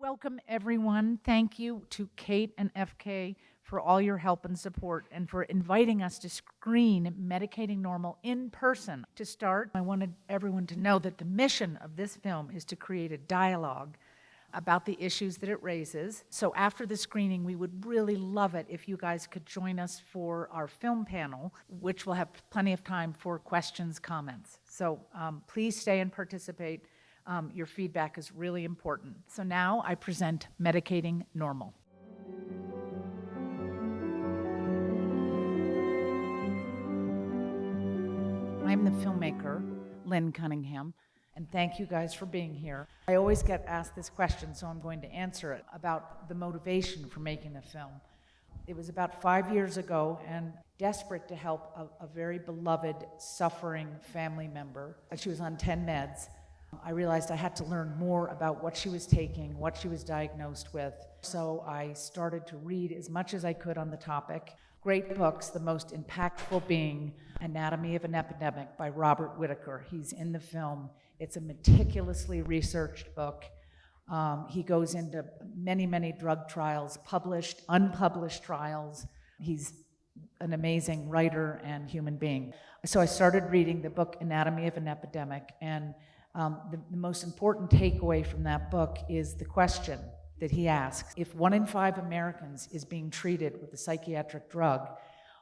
Welcome, everyone. Thank you to Kate and FK for all your help and support and for inviting us to screen Medicating Normal in person. To start, I wanted everyone to know that the mission of this film is to create a dialogue about the issues that it raises. So after the screening, we would really love it if you guys could join us for our film panel, which will have plenty of time for questions, comments. So please stay and participate. Your feedback is really important. So now I present Medicating Normal. I'm the filmmaker, Lynn Cunningham, and thank you guys for being here. I always get asked this question, so I'm going to answer it, about the motivation for making the film. It was about 5 years ago, and desperate to help a very beloved, suffering family member. She was on 10 meds. I realized I had to learn more about what she was taking, what she was diagnosed with. So I started to read as much as I could on the topic. Great books, the most impactful being Anatomy of an Epidemic by Robert Whitaker. He's in the film. It's a meticulously researched book. He goes into many, many drug trials, published, unpublished trials. He's an amazing writer and human being. So I started reading the book Anatomy of an Epidemic, and the most important takeaway from that book is the question that he asks: if 1 in 5 Americans is being treated with a psychiatric drug,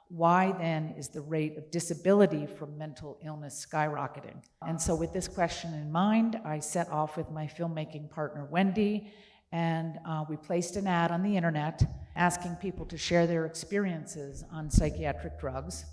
why then is the rate of disability from mental illness skyrocketing? And so with this question in mind, I set off with my filmmaking partner, Wendy, and we placed an ad on the internet asking people to share their experiences on psychiatric drugs.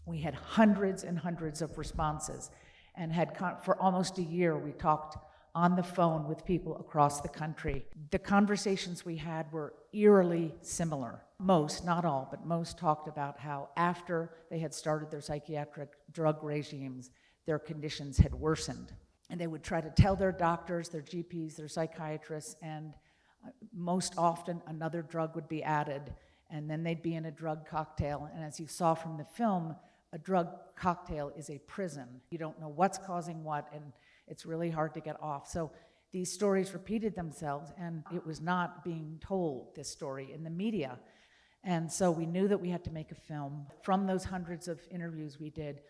We had hundreds and hundreds of responses, and had for almost a year, we talked on the phone with people across the country. The conversations we had were eerily similar. Most, not all, but most talked about how after they had started their psychiatric drug regimes, their conditions had worsened. And they would try to tell their doctors, their GPs, their psychiatrists, and most often another drug would be added, and then they'd be in a drug cocktail. And as you saw from the film, a drug cocktail is a prison. You don't know what's causing what, and it's really hard to get off. So these stories repeated themselves, and it was not being told, this story, in the media. And so we knew that we had to make a film. From those hundreds of interviews we did,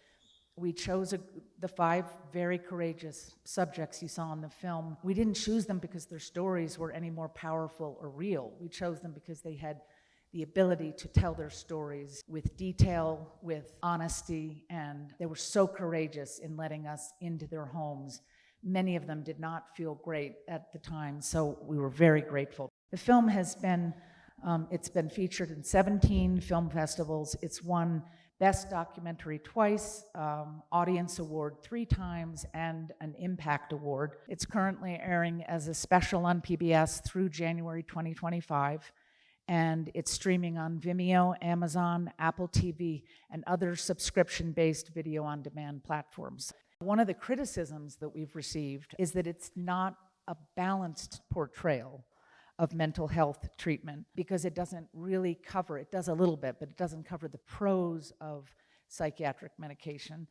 we chose the 5 very courageous subjects you saw in the film. We didn't choose them because their stories were any more powerful or real. We chose them because they had the ability to tell their stories with detail, with honesty, and they were so courageous in letting us into their homes. Many of them did not feel great at the time, so we were very grateful. The film has been, it's been featured in 17 film festivals. It's won Best Documentary twice, Audience Award 3 times, and an Impact Award. It's currently airing as a special on PBS through January 2025. And it's streaming on Vimeo, Amazon, Apple TV, and other subscription-based video-on-demand platforms. One of the criticisms that we've received is that it's not a balanced portrayal of mental health treatment, because it doesn't really cover, it does a little bit, but it doesn't cover the pros of psychiatric medication.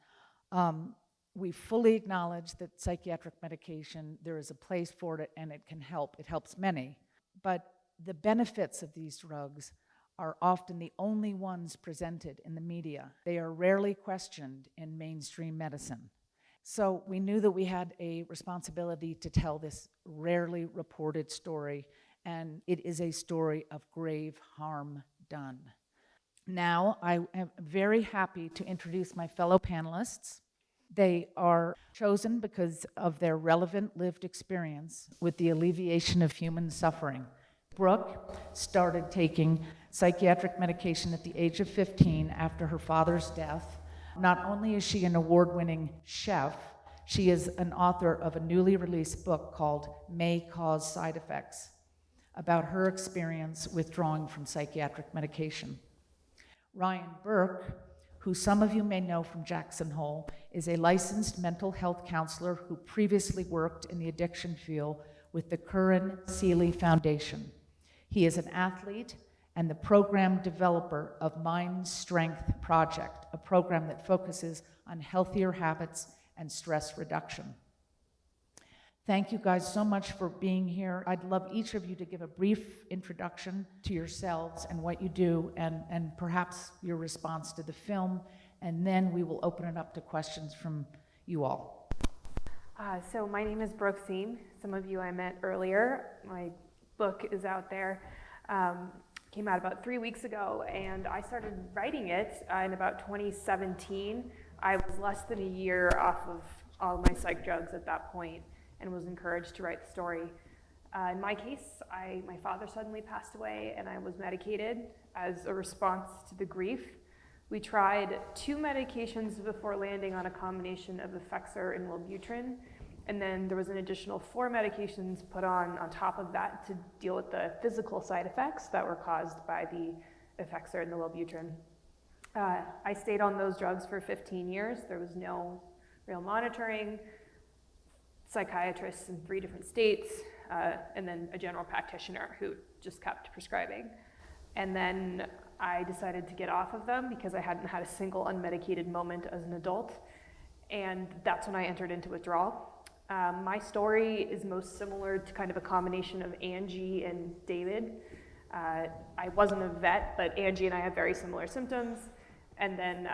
We fully acknowledge that psychiatric medication, there is a place for it and it can help. It helps many, but the benefits of these drugs are often the only ones presented in the media. They are rarely questioned in mainstream medicine. So we knew that we had a responsibility to tell this rarely reported story, and it is a story of grave harm done. Now, I am very happy to introduce my fellow panelists. They are chosen because of their relevant lived experience with the alleviation of human suffering. Brooke started taking psychiatric medication at the age of 15 after her father's death. Not only is she an award-winning chef, she is an author of a newly released book called May Cause Side Effects, about her experience withdrawing from psychiatric medication. Ryan Burke, who some of you may know from Jackson Hole, is a licensed mental health counselor who previously worked in the addiction field with the Curran Seeley Foundation. He is an athlete and the program developer of Mind Strength Project, a program that focuses on healthier habits and stress reduction. Thank you guys so much for being here. I'd love each of you to give a brief introduction to yourselves and what you do, and perhaps your response to the film, and then we will open it up to questions from you all. So my name is Brooke Seam. Some of you I met earlier. My book is out there. Came out about 3 weeks ago, and I started writing it in about 2017. I was less than a year off of all my psych drugs at that point and was encouraged to write the story. In my case, my father suddenly passed away, and I was medicated as a response to the grief. We tried 2 medications before landing on a combination of Effexor and Wellbutrin, and then there was an additional 4 medications put on top of that to deal with the physical side effects that were caused by the Effexor and the Wellbutrin. I stayed on those drugs for 15 years. There was no real monitoring, psychiatrists in 3 different states, and then a general practitioner who just kept prescribing. And then I decided to get off of them because I hadn't had a single unmedicated moment as an adult, and that's when I entered into withdrawal. My story is most similar to kind of a combination of Angie and David. I wasn't a vet, but Angie and I have very similar symptoms, and then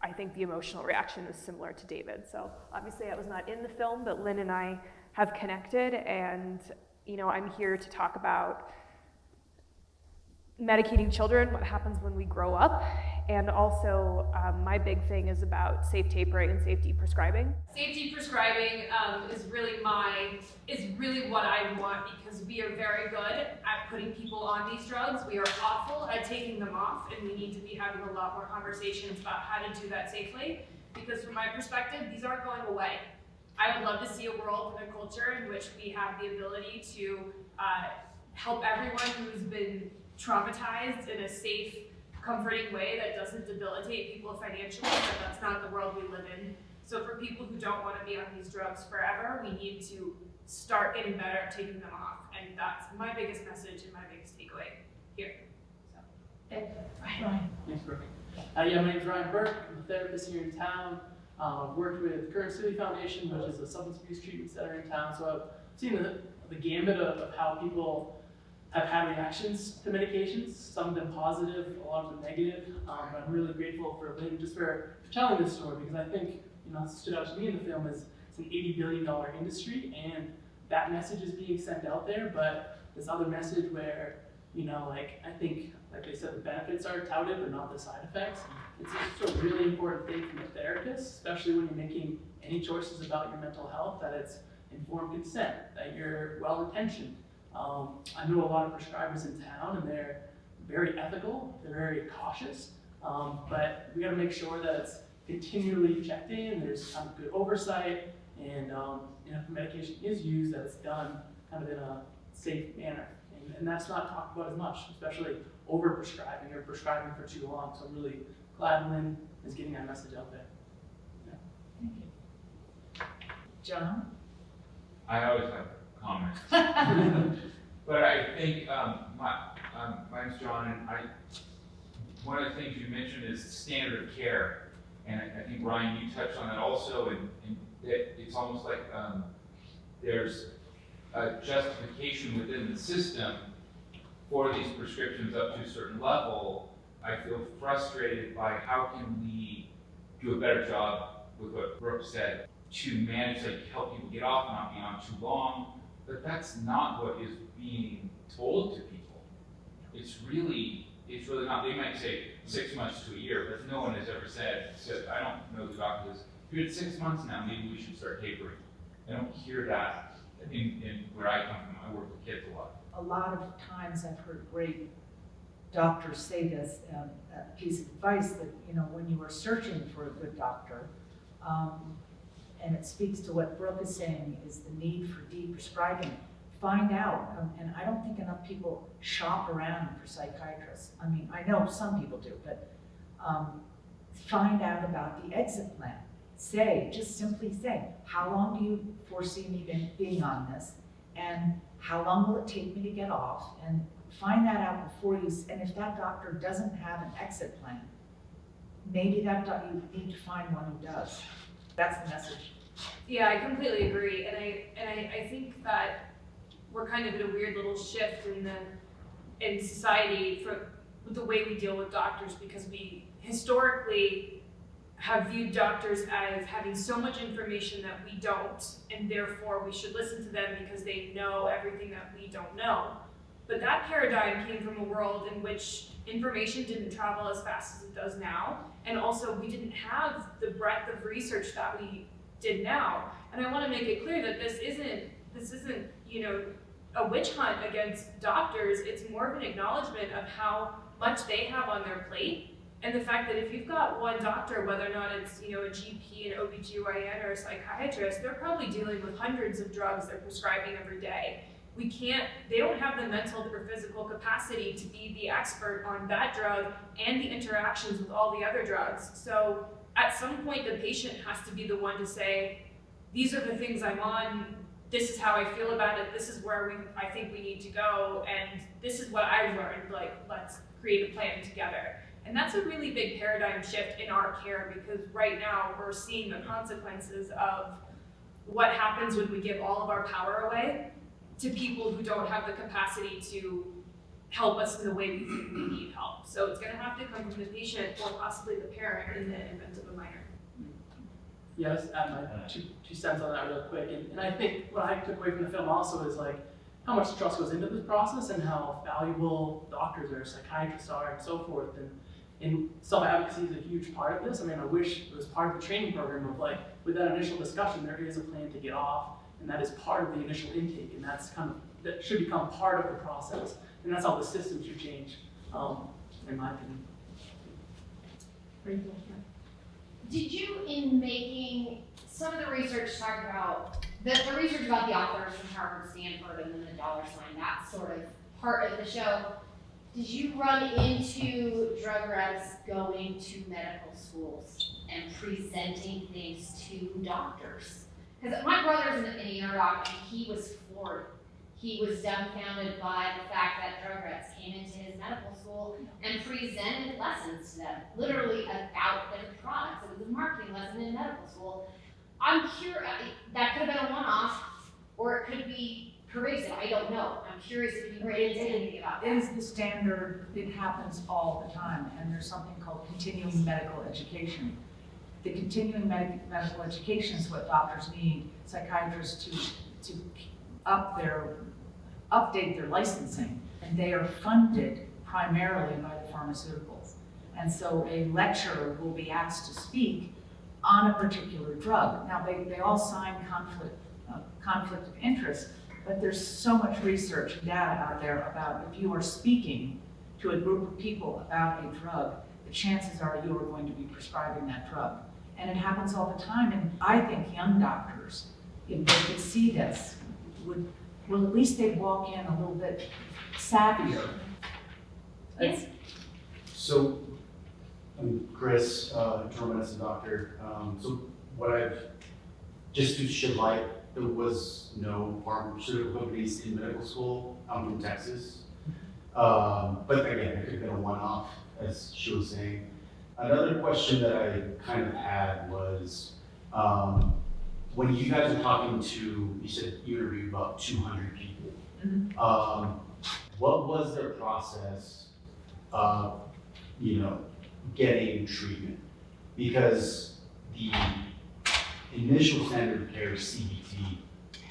I think the emotional reaction is similar to David. So obviously I was not in the film, but Lynn and I have connected, and I'm here to talk about medicating children, what happens when we grow up, and also my big thing is about safe tapering and safety prescribing. Safety prescribing is really what I want, because we are very good at putting people on these drugs. We are awful at taking them off, and we need to be having a lot more conversations about how to do that safely, because from my perspective, these aren't going away. I would love to see a world and a culture in which we have the ability to help everyone who's been traumatized in a safe, comforting way that doesn't debilitate people financially, but that's not the world we live in. So for people who don't want to be on these drugs forever, we need to start getting better at taking them off. And that's my biggest message and my biggest takeaway here. So, Ryan. Thanks, Brooke. My name's Ryan Burke. I'm a therapist here in town. I've worked with Periscope Foundation, which is a substance abuse treatment center in town. So I've seen the gamut of how people have had reactions to medications, some of them positive, a lot of them negative. But I'm really grateful for Lynn just for telling this story, because I think, what stood out to me in the film is it's an $80 billion industry, and that message is being sent out there, but this other message where, I think, like they said, the benefits are touted, but not the side effects. It's just a really important thing from a therapist, especially when you're making any choices about your mental health, that it's informed consent, that you're well-intentioned. I know a lot of prescribers in town, and they're very ethical, they're very cautious, but we gotta make sure that it's continually checked in, there's kind of good oversight, and if a medication is used, that it's done kind of in a safe manner. And that's not talked about as much, especially over-prescribing or prescribing for too long. So I'm really glad Lynn is getting that message out there. Yeah. Thank you. John? I always have comments. But I think, my name's John, and one of the things you mentioned is standard of care. And I think, Ryan, you touched on that also, and that it's almost like there's a justification within the system for these prescriptions up to a certain level. I feel frustrated by how can we do a better job with what Brooke said to manage, help people get off, not be on too long, but that's not what is being told to people. It's really not. They might say 6 months to a year, but no one has ever said, I don't know the doctor says, you're at 6 months now, maybe we should start tapering. I don't hear that in where I come from. I work with kids a lot. A lot of times I've heard great doctors say this, a piece of advice that, when you are searching for a good doctor, and it speaks to what Brooke is saying, is the need for de-prescribing. Find out, and I don't think enough people shop around for psychiatrists. I mean, I know some people do, but find out about the exit plan. Just simply say, how long do you foresee me being on this? And how long will it take me to get off? And find that out before you, and if that doctor doesn't have an exit plan, maybe you need to find one who does. That's the message Yeah, I completely agree, and I think that we're kind of in a weird little shift in society for the way we deal with doctors, because we historically have viewed doctors as having so much information that we don't, and therefore we should listen to them because they know everything that we don't know. But that paradigm came from a world in which information didn't travel as fast as it does now, and also we didn't have the breadth of research that we did now. And I want to make it clear that this isn't, you know, a witch hunt against doctors. It's more of an acknowledgement of how much they have on their plate, and the fact that if you've got one doctor, whether or not it's, you know, a GP, an OBGYN, or a psychiatrist, they're probably dealing with hundreds of drugs they're prescribing every day. They don't have the mental or physical capacity to be the expert on that drug and the interactions with all the other drugs. So at some point, the patient has to be the one to say, these are the things I'm on, this is how I feel about it, this is where I think we need to go, and this is what I've learned, like, let's create a plan together. And that's a really big paradigm shift in our care, because right now we're seeing the consequences of what happens when we give all of our power away to people who don't have the capacity to help us in the way we think we need help. So it's gonna have to come from the patient or possibly the parent in the event of a minor. Yeah, I'll just add my two cents on that real quick. And I think what I took away from the film also is like how much trust goes into this process and how valuable doctors or psychiatrists are and so forth. And self-advocacy is a huge part of this. I mean, I wish it was part of the training program of like, with that initial discussion, there is a plan to get off, and that is part of the initial intake, and that should become part of the process. And that's how the system should change, in my opinion. Did you, in making some of the research, talk about the research about the authors from Harvard, Stanford, and then the dollar sign, that sort of part of the show? Did you run into drug reps going to medical schools and presenting things to doctors? Because my brother's an ER doc, and he was floored. He was dumbfounded by the fact that drug reps came into his medical school and presented lessons to them, literally about their products. It was a marketing lesson in medical school. I'm curious, that could have been a one-off, or it could be pervasive. I don't know. I'm curious if you can read into anything about that. It is the standard, it happens all the time, and there's something called continuing medical education. The continuing medical education is what doctors need, psychiatrists to update their licensing, and they are funded primarily by the pharmaceuticals. And so a lecturer will be asked to speak on a particular drug. Now they all sign conflict of interest, but there's so much research and data out there about if you are speaking to a group of people about a drug, the chances are you are going to be prescribing that drug. And it happens all the time, and I think young doctors, if they could see this, well, at least they'd walk in a little bit savvier. Yes. So, I'm Chris, internal medicine doctor. So what just to shed light, there was no pharmaceutical companies in medical school. I'm from Texas. But again, it could have been a one-off, as she was saying. Another question that I kind of had was, when you guys were talking to, you said you interviewed about 200 people. Mm-hmm. What was their process of, getting treatment? Because the initial standard of care is CBT,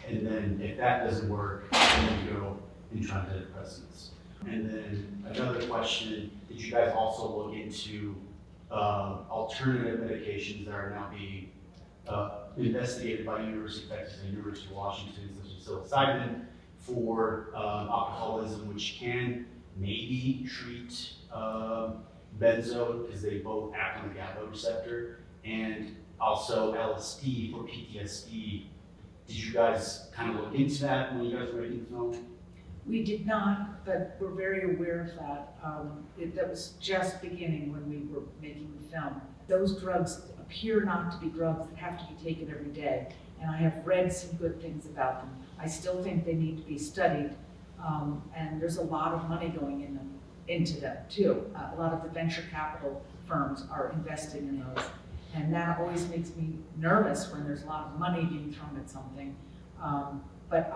and then if that doesn't work, then you go into antidepressants. And then another question, did you guys also look into alternative medications that are now being investigated by University of Texas and University of Washington, such as psilocybin for alcoholism, which can maybe treat benzo because they both act on the GABA receptor, and also LSD for PTSD. Did you guys kind of look into that when you guys were making the film? We did not, but we're very aware of that. That was just beginning when we were making the film. Those drugs appear not to be drugs that have to be taken every day, and I have read some good things about them. I still think they need to be studied, and there's a lot of money going into them too. A lot of the venture capital firms are investing in those. And that always makes me nervous when there's a lot of money being thrown at something. But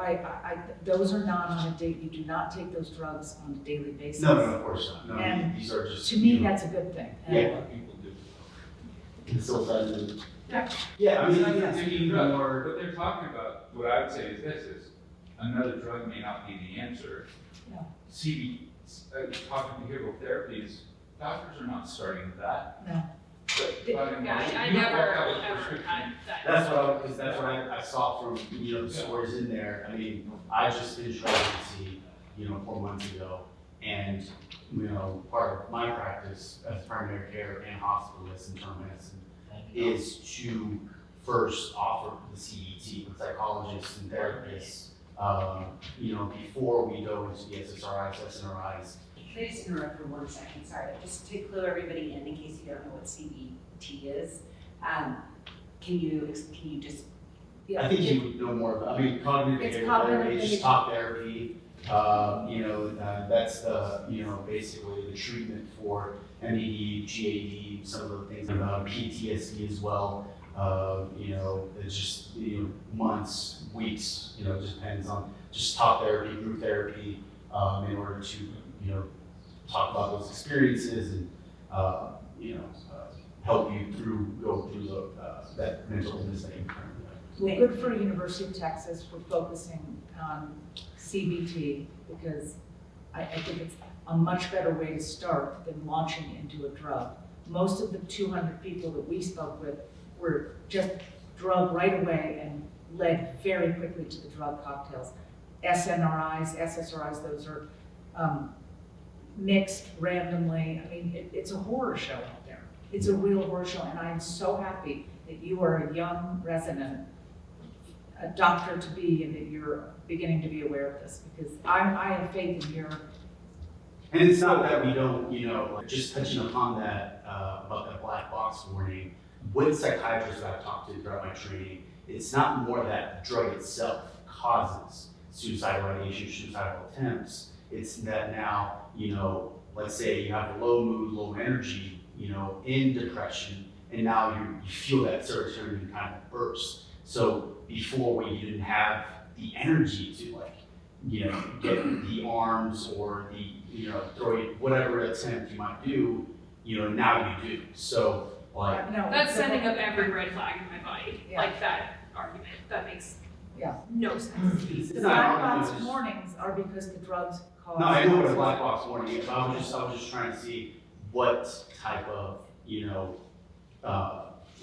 those are not on a date, you do not take those drugs on a daily basis. No, of course not. No, And these are just. To me, that's a good thing. And Yeah. People do. It's still doesn't. Yeah. Yeah, I mean, It's not yes, taking even drugs. more. What they're talking about, what I would say is this, is another drug may not be the answer. Yeah. Cognitive behavioral therapies, doctors are not starting with that. No. But, Yeah, I you never, walk out with a ever prescription. had that. That's what I saw from, the stories in there. I mean, I just finished residency, 4 months ago. And, part of my practice as primary care and hospitalist in internal medicine is to first offer the CBT with psychologists and therapists, before we go into the SSRIs, SNRIs. Can I just interrupt for 1 second? Sorry, just to clue everybody in case you don't know what CBT is. Can you just? I think you would know more about, cognitive It's behavioral cognitive therapy, it's just behavior. talk therapy. That's the, basically the treatment for MED, GAD, some of the things about PTSD as well. It's just, months, weeks, just depends on just talk therapy, group therapy, in order to, talk about those experiences and, help you go through that mental illness that you currently have. Well, good for University of Texas for focusing on CBT because I think it's a much better way to start than launching into a drug. Most of the 200 people that we spoke with were just drugged right away and led very quickly to the drug cocktails. SNRIs, SSRIs, those are mixed randomly. It's a horror show out there. It's a real horror show, and I am so happy that you are a young resident, a doctor to be, and that you're beginning to be aware of this, because I have faith in your. And it's not that we don't, just touching upon that, about that black box warning, with psychiatrists that I've talked to throughout my training, it's not more that the drug itself causes suicidal ideation, suicidal attempts. It's that now, let's say you have a low mood, low energy, in depression, and now you feel that serotonin kind of burst. So before we didn't have the energy to get the arms or the, throw it, whatever attempt you might do, now you do. So No, That's it's sending up every red flag in my body, Yeah. like that argument. That makes Yeah. no sense. it's The not black argument, box it's just- warnings are because the drugs cause. No, I know what a black box warning is. I was just trying to see what type of,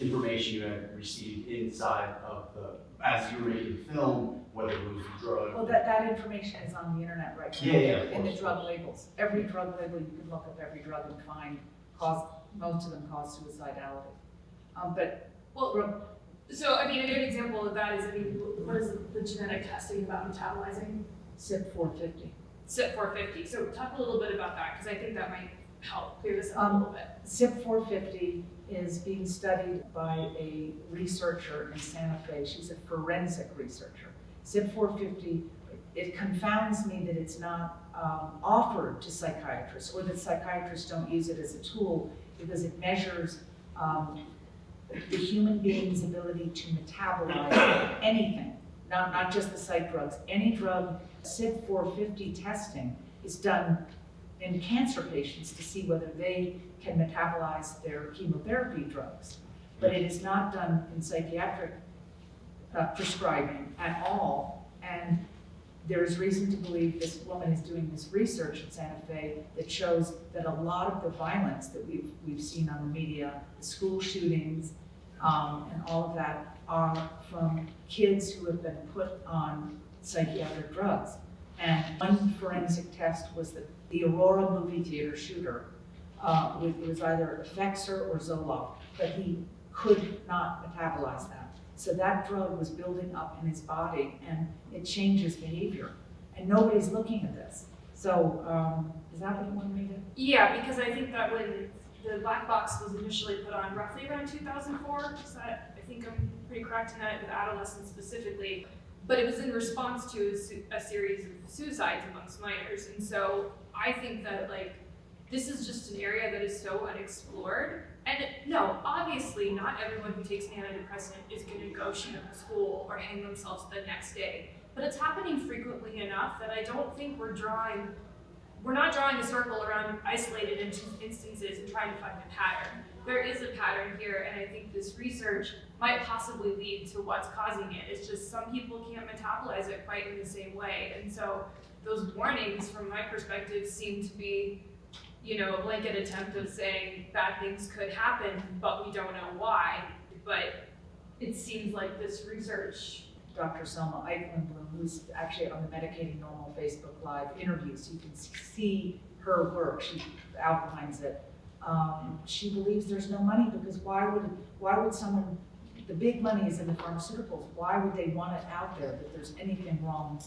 information you had received inside of as you were making the film, whether it was the drug. Well, that information is on the internet right now. Yeah, of In the course. drug labels. Every drug label, you can look up every drug and find most of them cause suicidality. But Well, so a good example of that is, what is the genetic testing about metabolizing? SIP 450. SIP 450. So talk a little bit about that, because I think that might help clear this up a little bit. SIP 450 is being studied by a researcher in Santa Fe. She's a forensic researcher. SIP 450, it confounds me that it's not offered to psychiatrists, or that psychiatrists don't use it as a tool, because it measures the human being's ability to metabolize anything, not just the psych drugs. Any drug, SIP 450 testing is done in cancer patients to see whether they can metabolize their chemotherapy drugs. But it is not done in psychiatric prescribing at all. And there's reason to believe this woman is doing this research at Santa Fe that shows that a lot of the violence that we've seen on the media, the school shootings, and all of that are from kids who have been put on psychiatric drugs. And one forensic test was that the Aurora movie theater shooter, it was either Effexor or Zoloft, but he could not metabolize that. So that drug was building up in his body and it changes behavior. And nobody's looking at this. So is that what you wanted me to? Yeah, because I think that when the black box was initially put on roughly around 2004, is that, I think I'm pretty correct in that, with adolescents specifically, but it was in response to a series of suicides amongst minors. And so I think that this is just an area that is so unexplored. And no, obviously not everyone who takes an antidepressant is gonna go shoot up a school or hang themselves the next day. But it's happening frequently enough that I don't think we're not drawing a circle around isolated instances and trying to find a pattern. There is a pattern here, and I think this research might possibly lead to what's causing it. It's just some people can't metabolize it quite in the same way. And so those warnings, from my perspective, seem to be, a blanket attempt of saying bad things could happen, but we don't know why. But it seems like this research. Dr. Selma Eichenblum, who's actually on the Medicating Normal Facebook Live interviews, you can see her work. She outlines it. She believes there's no money because why would someone, the big money is in the pharmaceuticals, why would they want it out there that there's anything wrong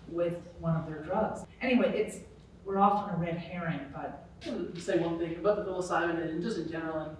with one of their drugs? Anyway, we're off on a red herring, but. To say one thing about the psilocybin and just in general, and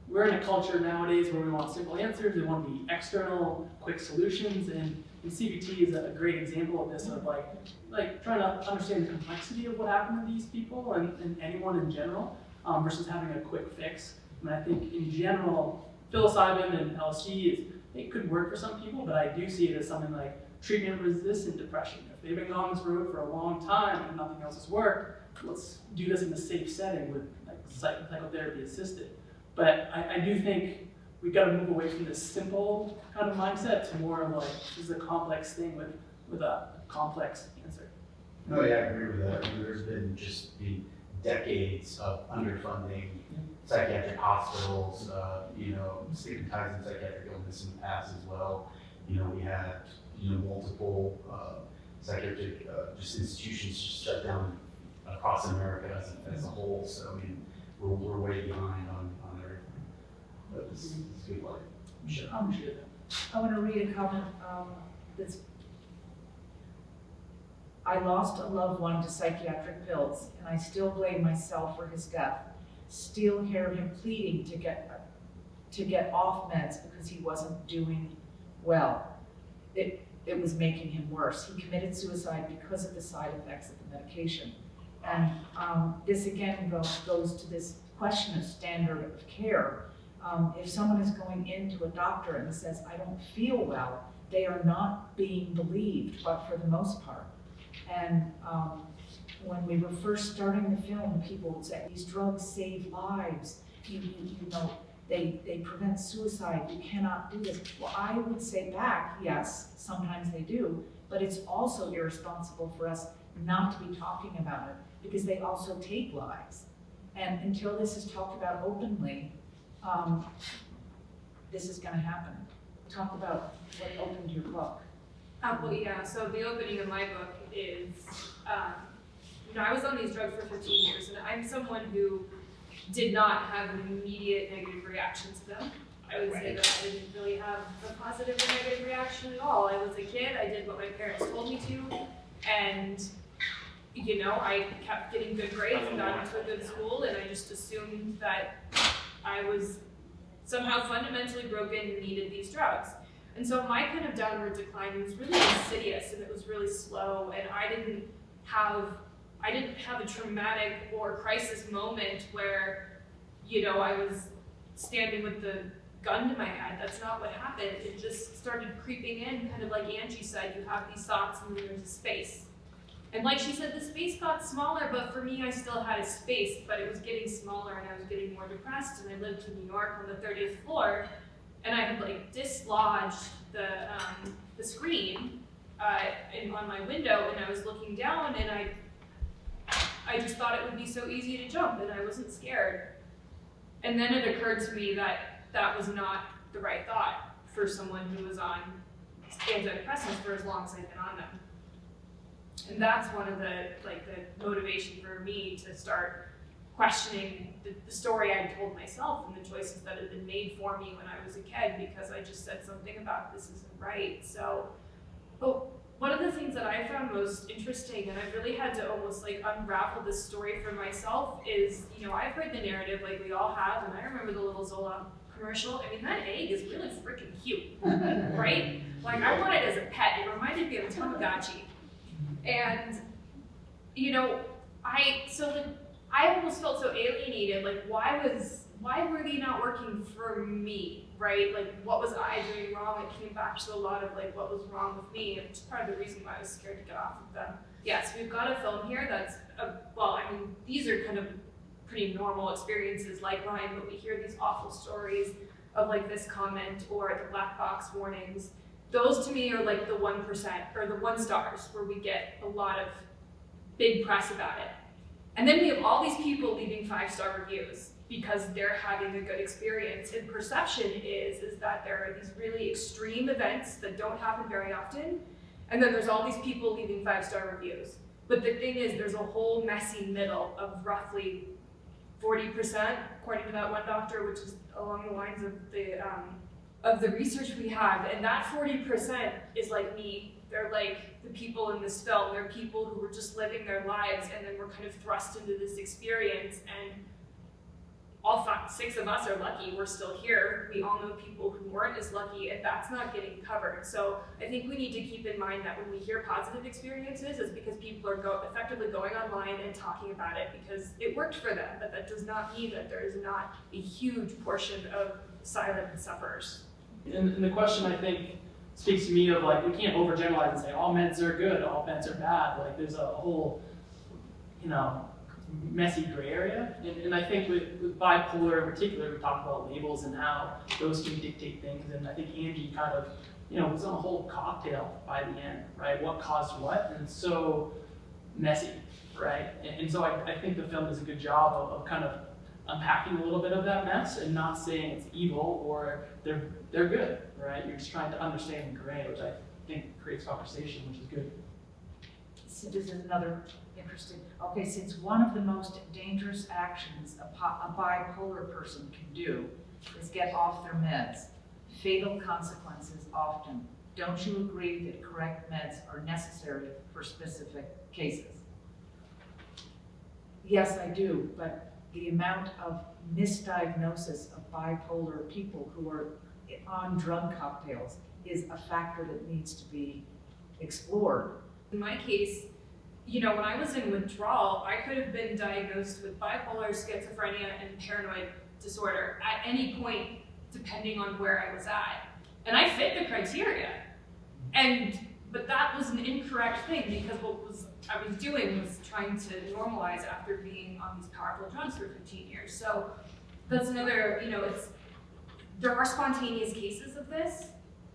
we're in a culture nowadays where we want simple answers, we want to be external, quick solutions, and CBT is a great example of this, of like trying to understand the complexity of what happened to these people and anyone in general, versus having a quick fix. And I think in general, psilocybin and LSD, it could work for some people, but I do see it as something like treatment-resistant depression. If they've been on this road for a long time and nothing else has worked, let's do this in a safe setting with psychotherapy assisted. But I do think we've got to move away from this simple kind of mindset to more of like, this is a complex thing with a complex answer. No, yeah, I agree with that. There's been just decades of underfunding psychiatric hospitals, stigmatizing psychiatric illness in the past as well. We had, multiple psychiatric just institutions just shut down across America as a whole. So, we're way behind on everything. But it's good work. Sure. I want to read a comment that's, I lost a loved one to psychiatric pills, and I still blame myself for his death. Still hear him pleading to get off meds because he wasn't doing well. It was making him worse. He committed suicide because of the side effects of the medication. And this again goes to this question of standard of care. If someone is going into a doctor and says, I don't feel well, they are not being believed, but for the most part. And when we were first starting the film, people would say, these drugs save lives. They prevent suicide. You cannot do this. Well, I would say back, yes, sometimes they do, but it's also irresponsible for us not to be talking about it because they also take lives. And until this is talked about openly, this is going to happen. Talk about what opened your book. Well, yeah, so the opening of my book is, I was on these drugs for 15 years, and I'm someone who did not have an immediate negative reaction to them. I would say that I didn't really have a positive or negative reaction at all. I was a kid, I did what my parents told me to, and I kept getting good grades and got into a good school, and I just assumed that I was somehow fundamentally broken and needed these drugs. And so my kind of downward decline was really insidious, and it was really slow, and I didn't have a traumatic or crisis moment where, I was standing with the gun to my head. That's not what happened. It just started creeping in, kind of like Angie said, you have these thoughts and then there's a space. And like she said, the space got smaller, but for me, I still had a space, but it was getting smaller and I was getting more depressed, and I lived in New York on the 30th floor, and I had dislodged the screen on my window, and I was looking down, and I just thought it would be so easy to jump, and I wasn't scared. And then it occurred to me that that was not the right thought for someone who was on antidepressants for as long as I've been on them. And that's one of the motivation for me to start questioning the story I told myself and the choices that had been made for me when I was a kid, because I just said something about this isn't right. So, but one of the things that I found most interesting, and I really had to almost unravel this story for myself, is, I've heard the narrative like we all have, and I remember the little Zola commercial. I mean, that egg is really freaking cute, right? I want it as a pet. It reminded me of a Tamagotchi. And, I almost felt so alienated. Like, why were they not working for me, right? Like, what was I doing wrong? It came back to a lot of like what was wrong with me, and it's part of the reason why I was scared to get off of them. Yes, we've got a film here that's these are kind of pretty normal experiences like mine, but we hear these awful stories of like this comment or the black box warnings. Those to me are like the 1% or the 1 stars where we get a lot of big press about it. And then we have all these people leaving 5-star reviews because they're having a good experience. And perception is that there are these really extreme events that don't happen very often. And then there's all these people leaving 5-star reviews. But the thing is, there's a whole messy middle of roughly 40%, according to that one doctor, which is along the lines of the research we have. And that 40% is like me. They're like the people in this film. They're people who were just living their lives and then were kind of thrust into this experience. And all 6 of us are lucky we're still here. We all know people who weren't as lucky, and that's not getting covered. So I think we need to keep in mind that when we hear positive experiences, it's because people are effectively going online and talking about it because it worked for them, but that does not mean that there is not a huge portion of silent sufferers. And the question, I think, speaks to me of like, we can't overgeneralize and say all meds are good, all meds are bad. Like there's a whole, messy gray area. And I think with bipolar in particular, we talk about labels and how those can dictate things. And I think Angie kind of, was on a whole cocktail by the end, right? What caused what? And it's so messy, right? And so I think the film does a good job of kind of unpacking a little bit of that mess and not saying it's evil or they're good, right? You're just trying to understand the gray, which I think creates conversation, which is good. So this is another interesting, okay, since one of the most dangerous actions a bipolar person can do is get off their meds, fatal consequences often. Don't you agree that correct meds are necessary for specific cases? Yes, I do, but the amount of misdiagnosis of bipolar people who are on drug cocktails is a factor that needs to be explored. In my case, when I was in withdrawal, I could have been diagnosed with bipolar, schizophrenia, and paranoid disorder at any point, depending on where I was at. And I fit the criteria. But that was an incorrect thing because what I was doing was trying to normalize after being on these powerful drugs for 15 years. So that's another, there are spontaneous cases of this.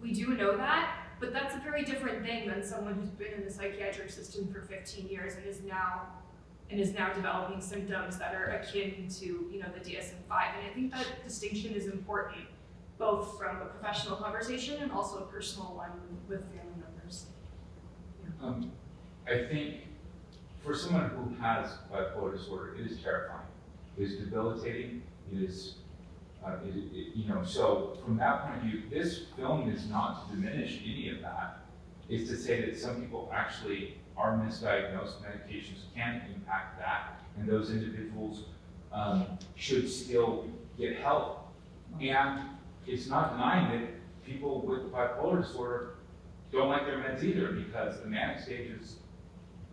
We do know that. But that's a very different thing than someone who's been in the psychiatric system for 15 years and is now developing symptoms that are akin to, the DSM-5. And I think that distinction is important, both from a professional conversation and also a personal one with family members. I think for someone who has bipolar disorder, it is terrifying. It is debilitating. It is so from that point of view, this film is not to diminish any of that. It's to say that some people actually are misdiagnosed, medications can impact that, and those individuals should still get help. And it's not denying that people with bipolar disorder don't like their meds either, because the manic stages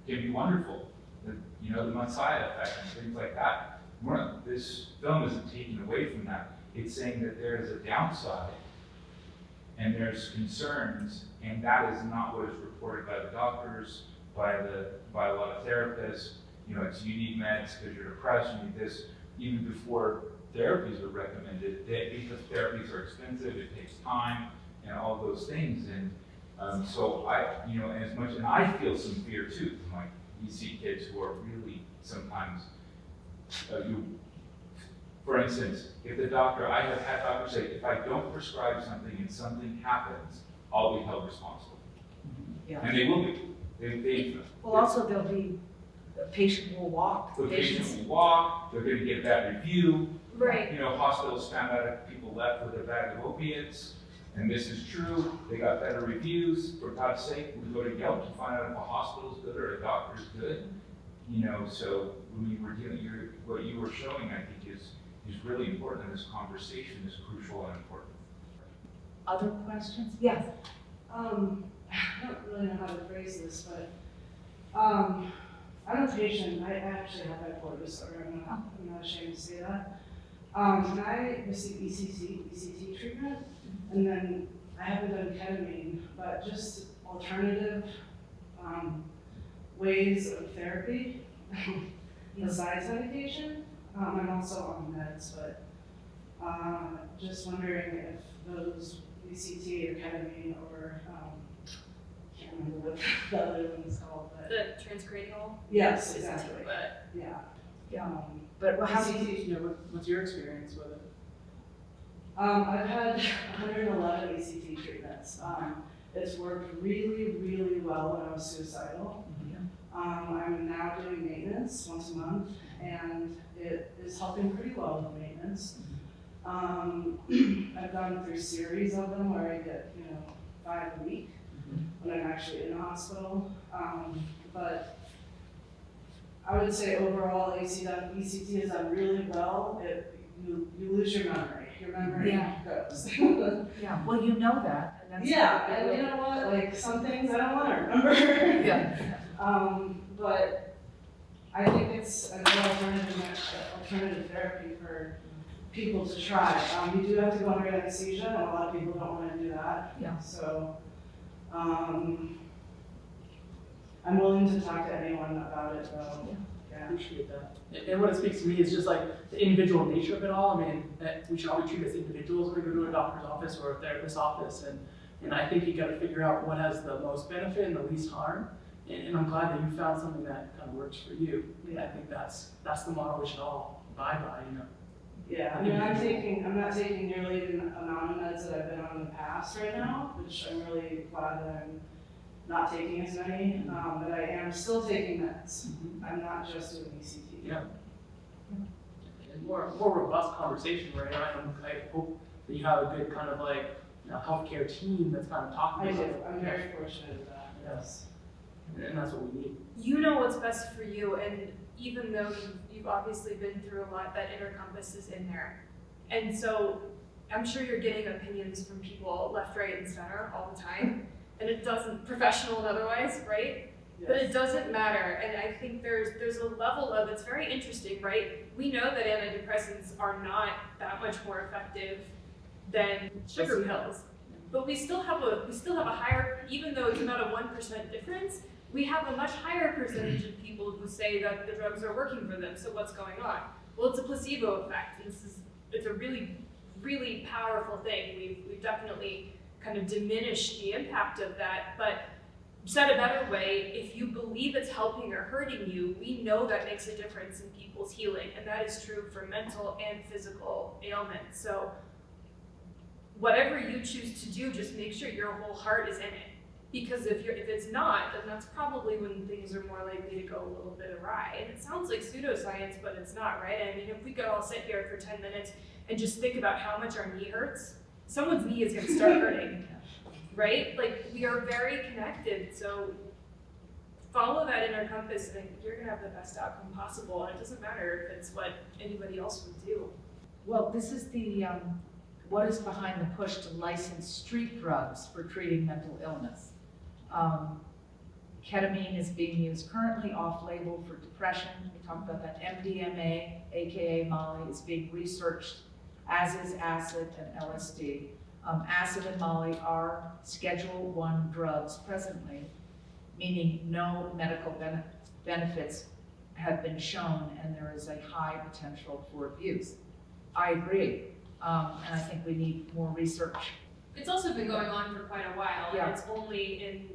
can be wonderful. The Messiah effect and things like that. This film isn't taking away from that. It's saying that there is a downside and there's concerns, and that is not what is reported by the doctors, by a lot of therapists. It's you need meds because you're depressed, you need this, even before therapies are recommended, because therapies are expensive, it takes time, and all those things. And so and I feel some fear too. Like, you see kids who are really sometimes, for instance, if the doctor, I have had doctors say, if I don't prescribe something and something happens, I'll be held responsible. Yeah. And they will be. Well, also there'll be, the patient will walk. The patient will walk, they're gonna get a bad review. Right. Hospitals found out if people left with a bag of opiates, and this is true, they got better reviews. For God's sake, we go to Yelp to find out if a hospital's good or a doctor's good. So when we're dealing, what you were showing, I think, is really important in this conversation, is crucial and important. Other questions? Yes. I don't really know how to phrase this, but I I'm a patient. I actually have bipolar disorder. I'm not ashamed to say that. And I received ECT treatment, and then I haven't done ketamine, but just alternative ways of therapy besides medication. I'm also on meds, but just wondering if those ECT or ketamine or can't remember what the other one is called, but The transcranial. yes, ECT, exactly. but Yeah. Yeah. But how do you, ECT, yeah, what's your experience with it? I've had 111 ECT treatments. It's worked really, really well when I was suicidal. I'm now doing maintenance once a month, and it is helping pretty well with maintenance. I've gone through series of them where I get, 5 a week when I'm actually in the hospital. But I would say overall, ECT has done really well. You lose your memory. Your memory goes. yeah, well, you know that, and that's. Yeah, and you know what? Like some things I don't want to remember. Yeah. But I think it's a good alternative therapy for people to try. You do have to go under anesthesia, and a lot of people don't want to do that. Yeah. So I'm willing to talk to anyone about it, though. Yeah. Appreciate that. And what it speaks to me is just like the individual nature of it all. I mean, that we should all be treated as individuals when we go to a doctor's office or a therapist's office. And I think you got to figure out what has the most benefit and the least harm. And I'm glad that you found something that kind of works for you. And I think that's the model we should all abide by, Yeah, I mean, I'm not taking nearly the amount of meds that I've been on in the past right now, which I'm really glad that I'm not taking as many, but I am still taking meds. I'm not just doing ECT. Yeah. And more robust conversation, right? I hope that you have a good kind of like healthcare team that's kind of talking I about do. it. I'm very fortunate with that. Yes. And that's what we need. you know what's best for you, and even though you've obviously been through a lot, that inner compass is in there. And so I'm sure you're getting opinions from people left, right, and center all the time, and it doesn't, professional and otherwise, right? Yes. But it doesn't matter, and I think there's a level of, it's very interesting, right? We know that antidepressants are not that much more effective than sugar pills, but we still have a higher, even though it's not a 1% difference, we have a much higher percentage of people who say that the drugs are working for them. So what's going on? Well, it's a placebo effect. It's a really, really powerful thing. We've definitely kind of diminished the impact of that, but said a better way, if you believe it's helping or hurting you, we know that makes a difference in people's healing, and that is true for mental and physical ailments. So whatever you choose to do, just make sure your whole heart is in it. Because if it's not, then that's probably when things are more likely to go a little bit awry. And it sounds like pseudoscience, but it's not, right? I mean, if we could all sit here for 10 minutes and just think about how much our knee hurts, someone's knee is gonna start hurting, right? Like, we are very connected, so follow that inner compass and you're gonna have the best outcome possible. And it doesn't matter if it's what anybody else would do. Well, this is the, what is behind the push to license street drugs for treating mental illness. Ketamine is being used currently off-label for depression. We talked about that. MDMA, aka Molly, is being researched, as is acid and LSD. Acid and Molly are Schedule I drugs presently, meaning no medical benefits have been shown, and there is a high potential for abuse. I agree, and I think we need more research. It's also been going on for quite a while, Yeah. and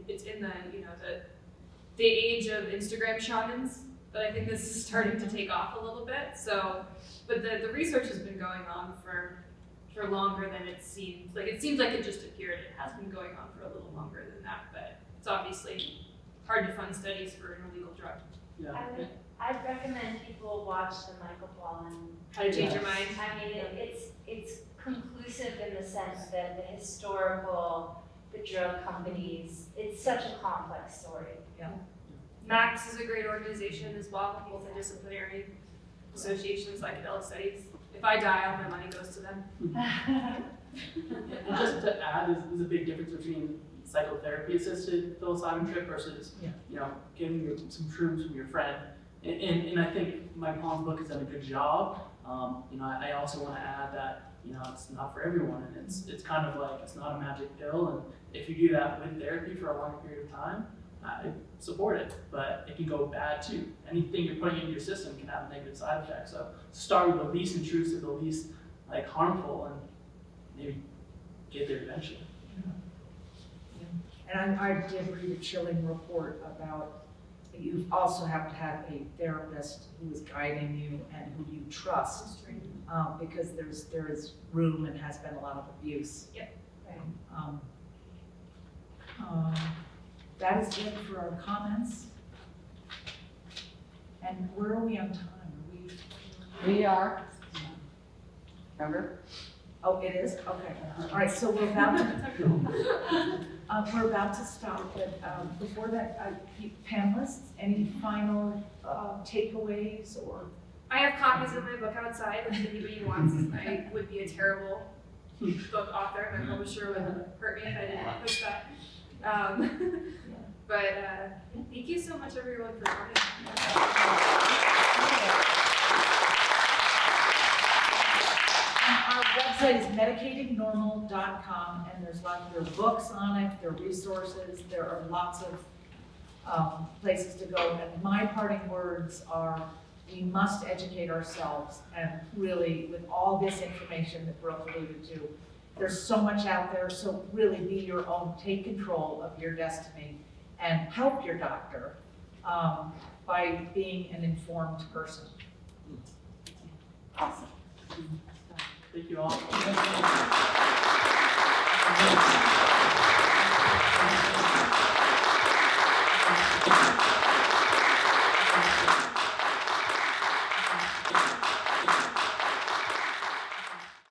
it's in the the age of Instagram shamans, but I think this is starting to take off a little bit. So, but the research has been going on for longer than it seems. Like, it seems like it just appeared. It has been going on for a little longer than that, but it's obviously hard to fund studies for an illegal drug. Yeah. I'd recommend people watch the Michael Pollan. How to change your mind. I mean, it's conclusive in the sense that the historical, the drug companies, it's such a complex story. Max is a great organization as well, multidisciplinary association of psychedelic studies. If I die, all my money goes to them. And just to add, there's a big difference between psychotherapy assisted psilocybin trip versus, giving you some shrooms from your friend. And I think Mike Pollan's book has done a good job. I also want to add that, it's not for everyone, and it's kind of like, it's not a magic pill, and if you do that with therapy for a longer period of time, I support it, but it can go bad too. Anything you're putting into your system can have a negative side effect. So start with the least intrusive, the least harmful, and maybe get there eventually. And I did read a chilling report about you also have to have a therapist who is guiding you and who you trust, because there is room and has been a lot of abuse. Yep. That is it for our comments. And where are we on time? We are. Remember? Oh, it is? Okay. All right, so we're about to stop, but before that, panelists, any final takeaways or? I have copies of my book outside if anybody wants. I would be a terrible book author. My publisher would hurt me if I didn't push that. But thank you so much, everyone, for coming. Our website is medicatingnormal.com, and there are books on it, there are resources, there are lots of places to go. And my parting words are, we must educate ourselves, and really, with all this information that Brooke alluded to, there's so much out there, so really be your own, take control of your destiny, and help your doctor by being an informed person. Awesome. Thank you all.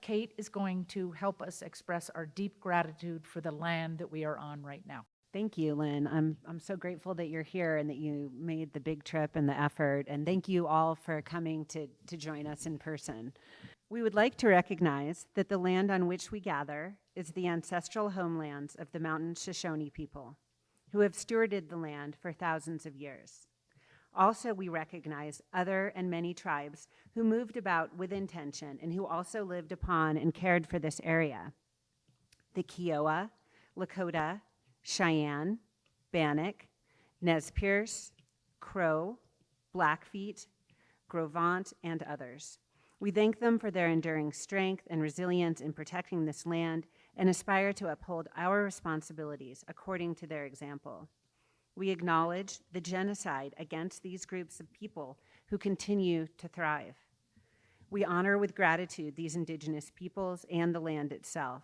Kate is going to help us express our deep gratitude for the land that we are on right now. Thank you, Lynn. I'm so grateful that you're here and that you made the big trip and the effort. And thank you all for coming to join us in person. We would like to recognize that the land on which we gather is the ancestral homelands of the Mountain Shoshone people, who have stewarded the land for thousands of years. Also, we recognize other and many tribes who moved about with intention and who also lived upon and cared for this area. The Kiowa, Lakota, Cheyenne, Bannock, Nez Perce, Crow, Blackfeet, Grovant, and others. We thank them for their enduring strength and resilience in protecting this land and aspire to uphold our responsibilities according to their example. We acknowledge the genocide against these groups of people who continue to thrive. We honor with gratitude these indigenous peoples and the land itself.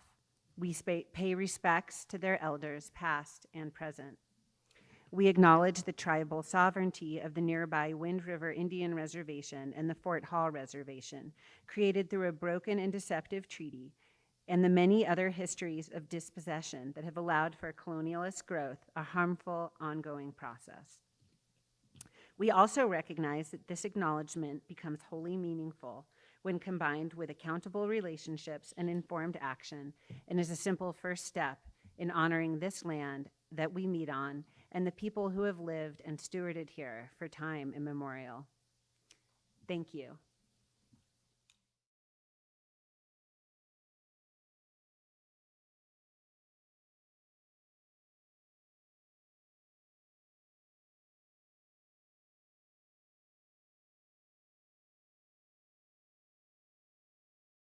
We pay respects to their elders, past and present. We acknowledge the tribal sovereignty of the nearby Wind River Indian Reservation and the Fort Hall Reservation, created through a broken and deceptive treaty, and the many other histories of dispossession that have allowed for colonialist growth, a harmful, ongoing process. We also recognize that this acknowledgement becomes wholly meaningful when combined with accountable relationships and informed action, and is a simple first step in honoring this land that we meet on and the people who have lived and stewarded here for time immemorial. Thank you.